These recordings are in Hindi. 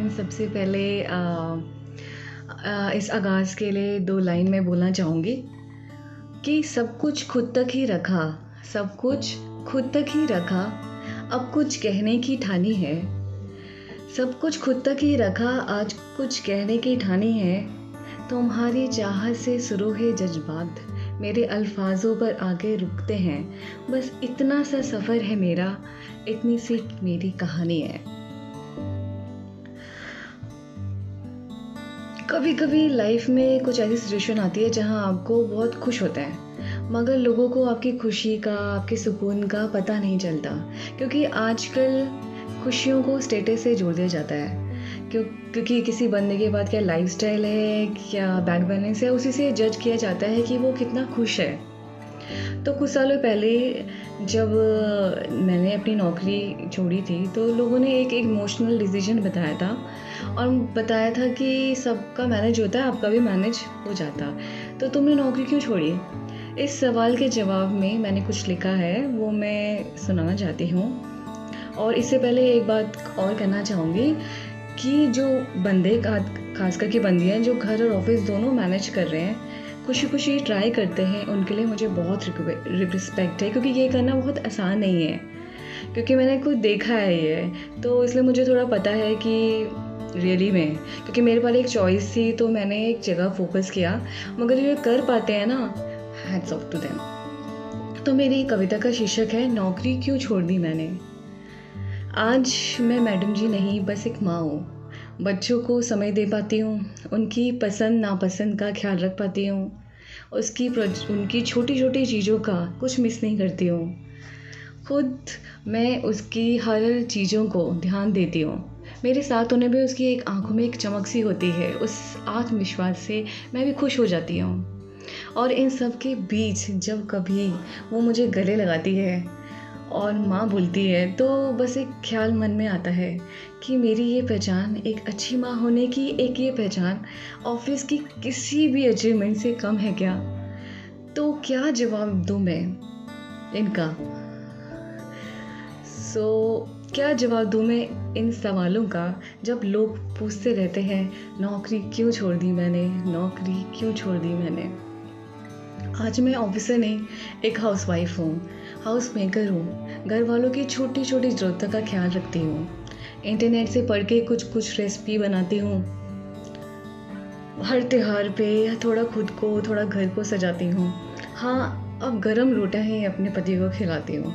फ्रेंड, सबसे पहले इस आगाज़ के लिए 2 लाइन मैं बोलना चाहूँगी कि सब कुछ खुद तक ही रखा, सब कुछ खुद तक ही रखा, अब कुछ कहने की ठानी है। सब कुछ खुद तक ही रखा, आज कुछ कहने की ठानी है। तुम्हारी चाहत से शुरू है जज़्बात, मेरे अल्फाज़ों पर आके रुकते हैं। बस इतना सा सफ़र है मेरा, इतनी सी मेरी कहानी है। कभी कभी लाइफ में कुछ ऐसी सिचुएशन आती है जहां आपको बहुत खुश होते हैं, मगर लोगों को आपकी खुशी का, आपके सुकून का पता नहीं चलता, क्योंकि आजकल खुशियों को स्टेटस से जोड़ दिया जाता है। क्योंकि किसी बंदे के बाद क्या लाइफस्टाइल है, क्या बैंक बैलेंस है, उसी से जज किया जाता है कि वो कितना खुश है। तो कुछ सालों पहले जब मैंने अपनी नौकरी छोड़ी थी, तो लोगों ने एक इमोशनल डिसीजन बताया था और बताया था कि सबका मैनेज होता है, आपका भी मैनेज हो जाता। तो तुमने नौकरी क्यों छोड़ी? इस सवाल के जवाब में मैंने कुछ लिखा है, वो मैं सुनाना चाहती हूँ। और इससे पहले एक बात और कहना चाहूँगी कि जो बंदे, खास करके बंदियाँ जो घर और ऑफिस दोनों मैनेज कर रहे हैं, खुशी खुशी ट्राई करते हैं, उनके लिए मुझे बहुत रिस्पेक्ट है, क्योंकि ये करना बहुत आसान नहीं है। क्योंकि मैंने खुद देखा है ये, तो इसलिए मुझे थोड़ा पता है कि रियली में, क्योंकि मेरे पास एक चॉइस थी तो मैंने एक जगह फोकस किया, मगर ये कर पाते हैं ना, हैट्स ऑफ टू देम। तो मेरी कविता का शीर्षक है, नौकरी क्यों छोड़ दी मैंने। आज मैं मैडम जी नहीं, बस एक माँ हूँ। बच्चों को समय दे पाती हूँ, उनकी पसंद नापसंद का ख्याल रख पाती हूँ, उनकी छोटी छोटी चीज़ों का कुछ मिस नहीं करती हूँ। खुद मैं उसकी हर चीज़ों को ध्यान देती हूँ। मेरे साथ होने पे उसकी एक आंखों में एक चमक सी होती है, उस आत्मविश्वास से मैं भी खुश हो जाती हूँ। और इन सब के बीच जब कभी वो मुझे गले लगाती है और माँ बोलती है, तो बस एक ख्याल मन में आता है कि मेरी ये पहचान एक अच्छी माँ होने की, एक ये पहचान ऑफिस की किसी भी अचीवमेंट से कम है क्या? तो क्या जवाब दूँ मैं इनका? क्या जवाब दूँ मैं इन सवालों का, जब लोग पूछते रहते हैं, नौकरी क्यों छोड़ दी मैंने, नौकरी क्यों छोड़ दी मैंने। आज मैं ऑफिसर नहीं, एक हाउसवाइफ हूँ, हाउस मेकर हूँ। घर वालों की छोटी छोटी ज़रूरतों का ख्याल रखती हूँ। इंटरनेट से पढ़ के कुछ रेसिपी बनाती हूँ। हर त्योहार पे थोड़ा खुद को, थोड़ा घर को सजाती हूँ। हाँ, अब गरम रोटियाँ अपने पति को खिलाती हूँ।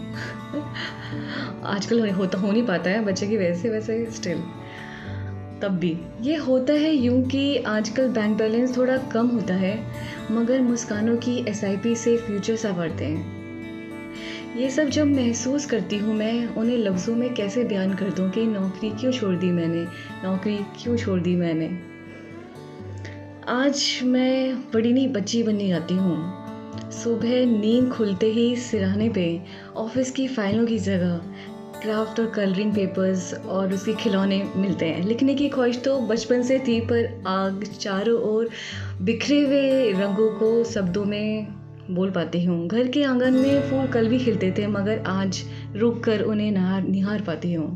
आजकल हो नहीं पाता है बच्चे की वजह से, वैसे स्टिल तब भी ये होता है यूँ कि आजकल बैंक बैलेंस थोड़ा कम होता है, मगर मुस्कानों की SIP से फ्यूचर संवारते हैं। ये सब जब महसूस करती हूँ मैं, उन्हें लफ्ज़ों में कैसे बयान कर दूँ कि नौकरी क्यों छोड़ दी मैंने, नौकरी क्यों छोड़ दी मैंने। आज मैं बड़ी नहीं बच्ची बनने जाती हूँ। सुबह नींद खुलते ही सिरहाने पे ऑफिस की फाइलों की जगह क्राफ्ट और कलरिंग पेपर्स और उसके खिलौने मिलते हैं। लिखने की ख्वाहिश तो बचपन से थी, पर आग चारों ओर बिखरे हुए रंगों को शब्दों में बोल पाती हूँ। घर के आंगन में फूल कल भी खिलते थे, मगर आज रुक कर उन्हें निहार पाती हूँ।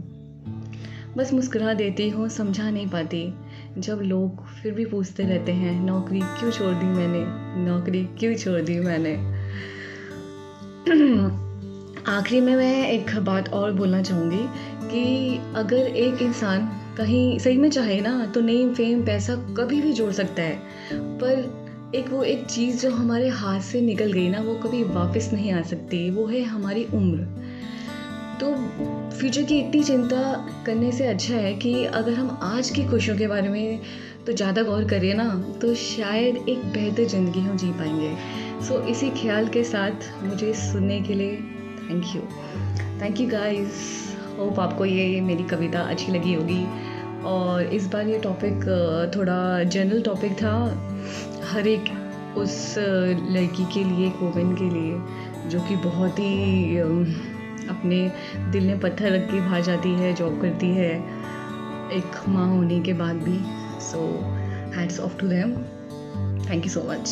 बस मुस्कुरा देती हूँ, समझा नहीं पाती जब लोग फिर भी पूछते रहते हैं, नौकरी क्यों छोड़ दी मैंने, नौकरी क्यों छोड़ दी मैंने। आखिरी में मैं एक बात और बोलना चाहूँगी कि अगर एक इंसान कहीं सही में चाहे ना, तो नेम फेम पैसा कभी भी जोड़ सकता है, पर एक चीज़ जो हमारे हाथ से निकल गई ना, वो कभी वापस नहीं आ सकती, वो है हमारी उम्र। तो फ्यूचर की इतनी चिंता करने से अच्छा है कि अगर हम आज की खुशियों के बारे में तो ज़्यादा गौर करें ना, तो शायद एक बेहतर ज़िंदगी हम जी पाएंगे। इसी ख्याल के साथ मुझे सुनने के लिए थैंक यू गाइस। होप आपको ये मेरी कविता अच्छी लगी होगी। और इस बार ये टॉपिक थोड़ा जनरल टॉपिक था, हर एक उस लड़की के लिए, एक वुमेन के लिए जो कि बहुत ही अपने दिल में पत्थर रख के बाहर जाती है, जॉब करती है एक माँ होने के बाद भी। Hats off to them. Thank you so much.